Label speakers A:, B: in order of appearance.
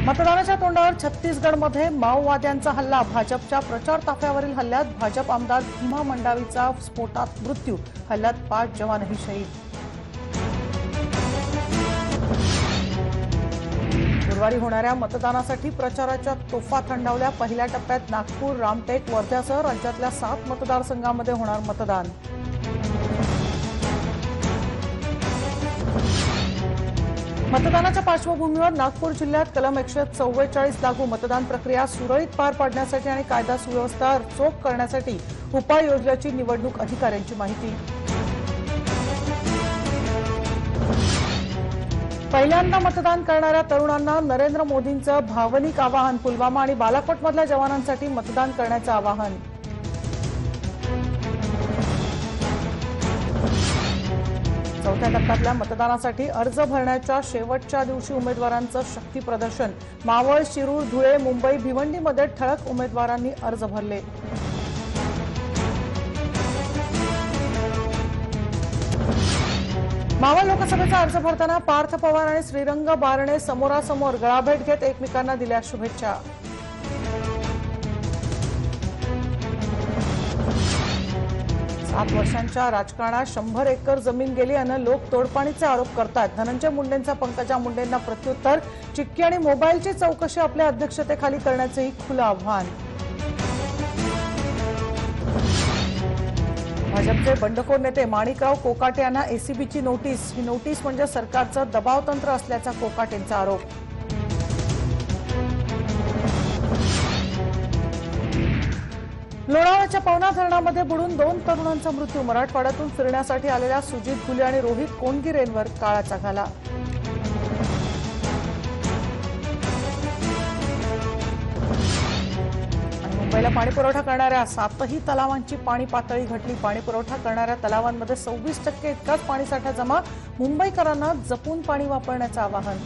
A: मतदानाच्या तोंडावर छत्तीसगडमध्ये माओवाद्यांचा हल्ला। भाजपच्या प्रचार ताफ्यावरील हल्ल्यात भाजप आमदार भीमा मंडावीचा स्फोटात मृत्यू। हल्ल्यात 5 जवानही शहीद। गुरुवारी होणाऱ्या मतदानासाठी प्रचाराच्या तोफा थंडावल्या। पहिल्या टप्प्यात नागपूर, रामटेक, वर्ध्यासह राज्यातल्या 7 मतदारसंघांमध्ये होणार मतदान। मतदानाच्या पार्श्वभूमीवर नागपूर जिल्ह्यात कलम 144 लागू। मतदान प्रक्रिया सुरळीत पार पाडण्यासाठी आणि कायदा सुव्यवस्था चोख करण्यासाठी उपाय योजल्याची निवडणूक अधिकाऱ्यांची माहिती। पहिल्यांदा मतदान करणाऱ्या तरुणांना नरेंद्र मोदींचं भावनिक आवाहन। पुलवामा आणि बालाकोटमधल्या जवानांसाठी मतदान करण्याचं आवाहन। चौथ्या टप्प्यातल्या मतदानासाठी अर्ज भरण्याच्या शेवटच्या दिवशी उमेदवारांचं शक्ती प्रदर्शन। मावळ, शिरूर, धुळे, मुंबई, भिवंडीमध्ये ठळक उमेदवारांनी अर्ज भरले। मावळ लोकसभेचा अर्ज भरताना पार्थ पवार आणि श्रीरंग बारणे समोरासमोर गळाभेट घेत एकमेकांना दिल्या शुभेच्छा। सात वर्षांच्या राजकारणात 100 एकर जमीन गेली अन लोक तोडपाणीचे आरोप करतात। धनंजय मुंडेंचा पंकजा मुंडेंना प्रत्युत्तर। चिक्की आणि मोबाईलची चौकशी आपल्या अध्यक्षतेखाली करण्याचेही खुलं आव्हान। भाजपचे बंडखोर नेते माणिकराव कोकाटे यांना एसीबीची नोटीस। ही नोटीस म्हणजे सरकारचं दबावतंत्र असल्याचा कोकाटेंचा आरोप। लोणावळ्याच्या पवना धरणामध्ये बुडून 2 तरुणांचा मृत्यू। मराठवाड्यातून फिरण्यासाठी आलेल्या सुजित घुले आणि रोहित कोणगिरेंवर काळाचा घाला। मुंबईला पाणीपुरवठा करणाऱ्या 7ही तलावांची पाणी पातळी घटली। पाणीपुरवठा करणाऱ्या तलावांमध्ये 26% इतकाच पाणीसाठा जमा। मुंबईकरांना जपून पाणी वापरण्याचं आवाहन।